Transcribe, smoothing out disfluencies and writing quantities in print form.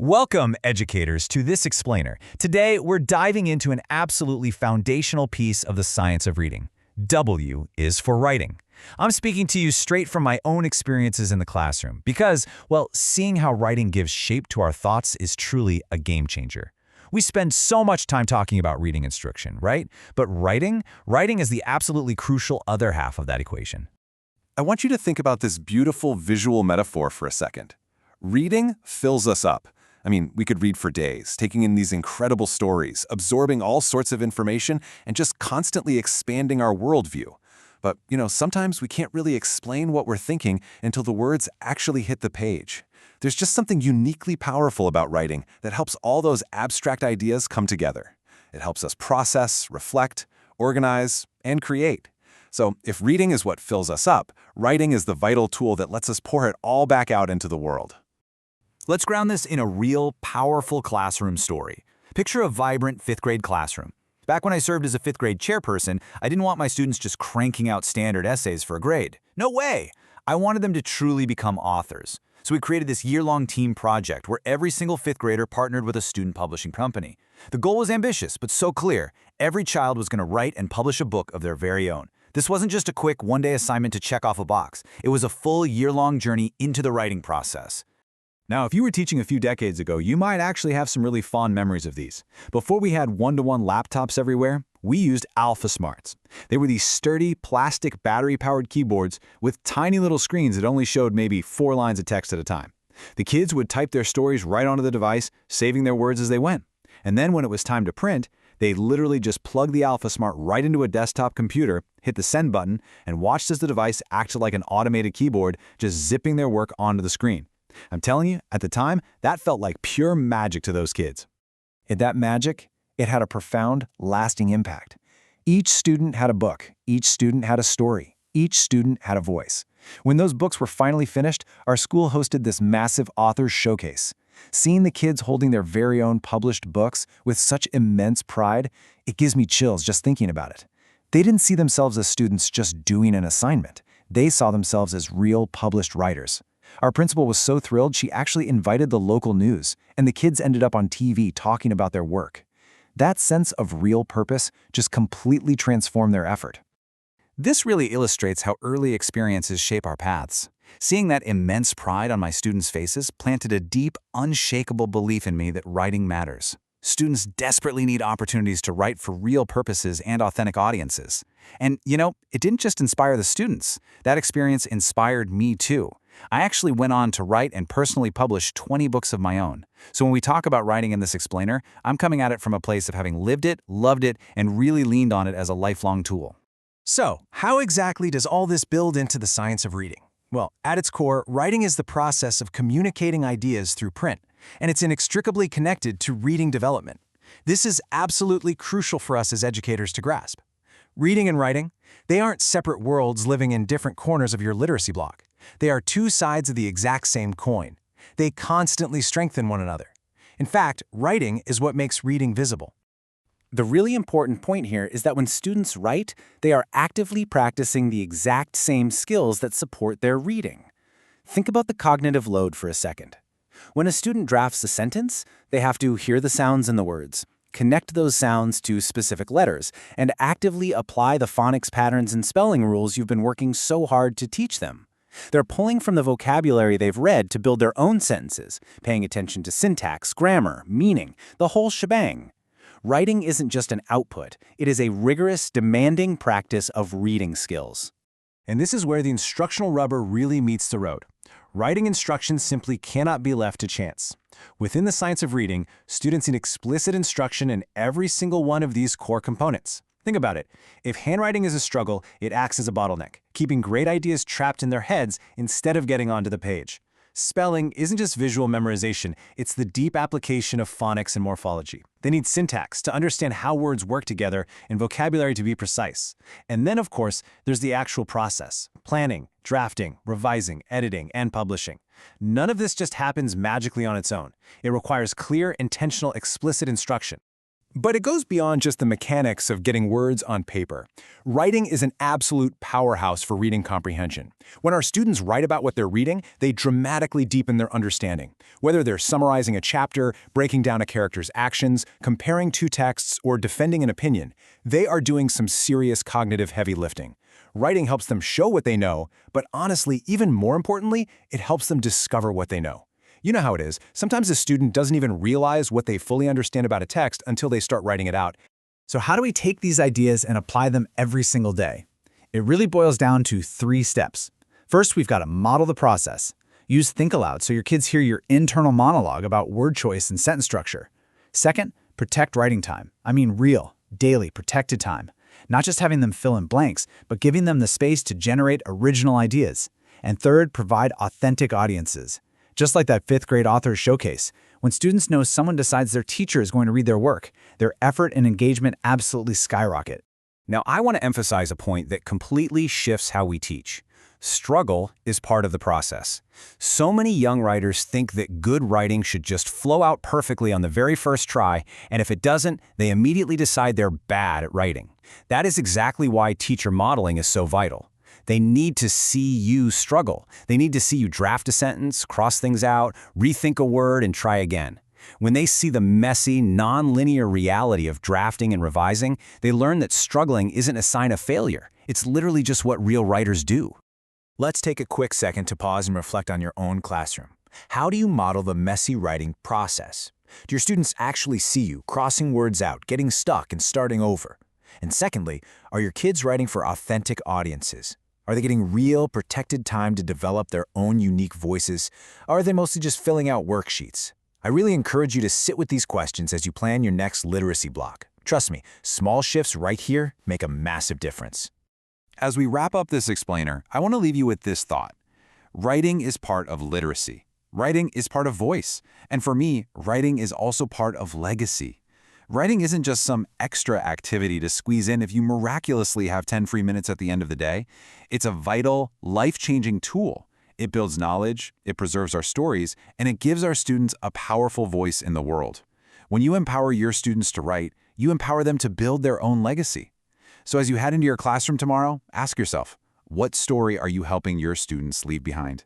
Welcome, educators, to this explainer. Today, we're diving into an absolutely foundational piece of the science of reading. W is for writing. I'm speaking to you straight from my own experiences in the classroom because, well, seeing how writing gives shape to our thoughts is truly a game changer. We spend so much time talking about reading instruction, right? But writing is the absolutely crucial other half of that equation. I want you to think about this beautiful visual metaphor for a second. Reading fills us up. We could read for days, taking in these incredible stories, absorbing all sorts of information, and just constantly expanding our worldview. But, sometimes we can't really explain what we're thinking until the words actually hit the page. There's just something uniquely powerful about writing that helps all those abstract ideas come together. It helps us process, reflect, organize, and create. So if reading is what fills us up, writing is the vital tool that lets us pour it all back out into the world. Let's ground this in a real, powerful classroom story. Picture a vibrant fifth-grade classroom. Back when I served as a fifth-grade chairperson, I didn't want my students just cranking out standard essays for a grade. No way! I wanted them to truly become authors. So we created this year-long team project where every single fifth grader partnered with a student publishing company. The goal was ambitious, but so clear. Every child was going to write and publish a book of their very own. This wasn't just a quick one-day assignment to check off a box. It was a full year-long journey into the writing process. Now, if you were teaching a few decades ago, you might actually have some really fond memories of these. Before we had one-to-one laptops everywhere, we used Alpha Smarts. They were these sturdy, plastic, battery-powered keyboards with tiny little screens that only showed maybe 4 lines of text at a time. The kids would type their stories right onto the device, saving their words as they went. And then when it was time to print, they literally just plugged the Alpha Smart right into a desktop computer, hit the send button, and watched as the device acted like an automated keyboard, just zipping their work onto the screen. I'm telling you, at the time, that felt like pure magic to those kids. And that magic, it had a profound, lasting impact. Each student had a book. Each student had a story. Each student had a voice. When those books were finally finished, our school hosted this massive authors showcase. Seeing the kids holding their very own published books with such immense pride, it gives me chills just thinking about it. They didn't see themselves as students just doing an assignment. They saw themselves as real published writers. Our principal was so thrilled she actually invited the local news, and the kids ended up on TV talking about their work. That sense of real purpose just completely transformed their effort. This really illustrates how early experiences shape our paths. Seeing that immense pride on my students' faces planted a deep, unshakable belief in me that writing matters. Students desperately need opportunities to write for real purposes and authentic audiences. And, it didn't just inspire the students. That experience inspired me too. I actually went on to write and personally publish 20 books of my own. So when we talk about writing in this explainer, I'm coming at it from a place of having lived it, loved it, and really leaned on it as a lifelong tool. So, how exactly does all this build into the science of reading? Well, at its core, writing is the process of communicating ideas through print, and it's inextricably connected to reading development. This is absolutely crucial for us as educators to grasp. Reading and writing, they aren't separate worlds living in different corners of your literacy block. They are two sides of the exact same coin. They constantly strengthen one another. In fact, writing is what makes reading visible. The really important point here is that when students write, they are actively practicing the exact same skills that support their reading. Think about the cognitive load for a second. When a student drafts a sentence, they have to hear the sounds in the words, connect those sounds to specific letters, and actively apply the phonics patterns and spelling rules you've been working so hard to teach them. They're pulling from the vocabulary they've read to build their own sentences, paying attention to syntax, grammar, meaning, the whole shebang. Writing isn't just an output, it is a rigorous, demanding practice of reading skills. And this is where the instructional rubber really meets the road. Writing instructions simply cannot be left to chance. Within the science of reading, students need explicit instruction in every single one of these core components. Think about it. If handwriting is a struggle, it acts as a bottleneck, keeping great ideas trapped in their heads instead of getting onto the page. Spelling isn't just visual memorization, it's the deep application of phonics and morphology. They need syntax to understand how words work together and vocabulary to be precise. And then, of course, there's the actual process: planning, drafting, revising, editing, and publishing. None of this just happens magically on its own. It requires clear, intentional, explicit instruction. But it goes beyond just the mechanics of getting words on paper. Writing is an absolute powerhouse for reading comprehension. When our students write about what they're reading, they dramatically deepen their understanding. Whether they're summarizing a chapter, breaking down a character's actions, comparing two texts, or defending an opinion, they are doing some serious cognitive heavy lifting. Writing helps them show what they know, but honestly, even more importantly, it helps them discover what they know. You know how it is. Sometimes a student doesn't even realize what they fully understand about a text until they start writing it out. So how do we take these ideas and apply them every single day? It really boils down to 3 steps. First, we've got to model the process. Use Think Aloud so your kids hear your internal monologue about word choice and sentence structure. Second, protect writing time. I mean real, daily, protected time. Not just having them fill in blanks, but giving them the space to generate original ideas. And third, provide authentic audiences. Just like that 5th grade author showcase, when students know someone decides their teacher is going to read their work, their effort and engagement absolutely skyrocket. Now, I want to emphasize a point that completely shifts how we teach. Struggle is part of the process. So many young writers think that good writing should just flow out perfectly on the very first try, and if it doesn't, they immediately decide they're bad at writing. That is exactly why teacher modeling is so vital. They need to see you struggle. They need to see you draft a sentence, cross things out, rethink a word, and try again. When they see the messy, non-linear reality of drafting and revising, they learn that struggling isn't a sign of failure. It's literally just what real writers do. Let's take a quick second to pause and reflect on your own classroom. How do you model the messy writing process? Do your students actually see you crossing words out, getting stuck, and starting over? And secondly, are your kids writing for authentic audiences? Are they getting real, protected time to develop their own unique voices, or are they mostly just filling out worksheets? I really encourage you to sit with these questions as you plan your next literacy block. Trust me, small shifts right here make a massive difference. As we wrap up this explainer, I want to leave you with this thought. Writing is part of literacy. Writing is part of voice. And for me, writing is also part of legacy. Writing isn't just some extra activity to squeeze in if you miraculously have 10 free minutes at the end of the day. It's a vital, life-changing tool. It builds knowledge, it preserves our stories, and it gives our students a powerful voice in the world. When you empower your students to write, you empower them to build their own legacy. So as you head into your classroom tomorrow, ask yourself, what story are you helping your students leave behind?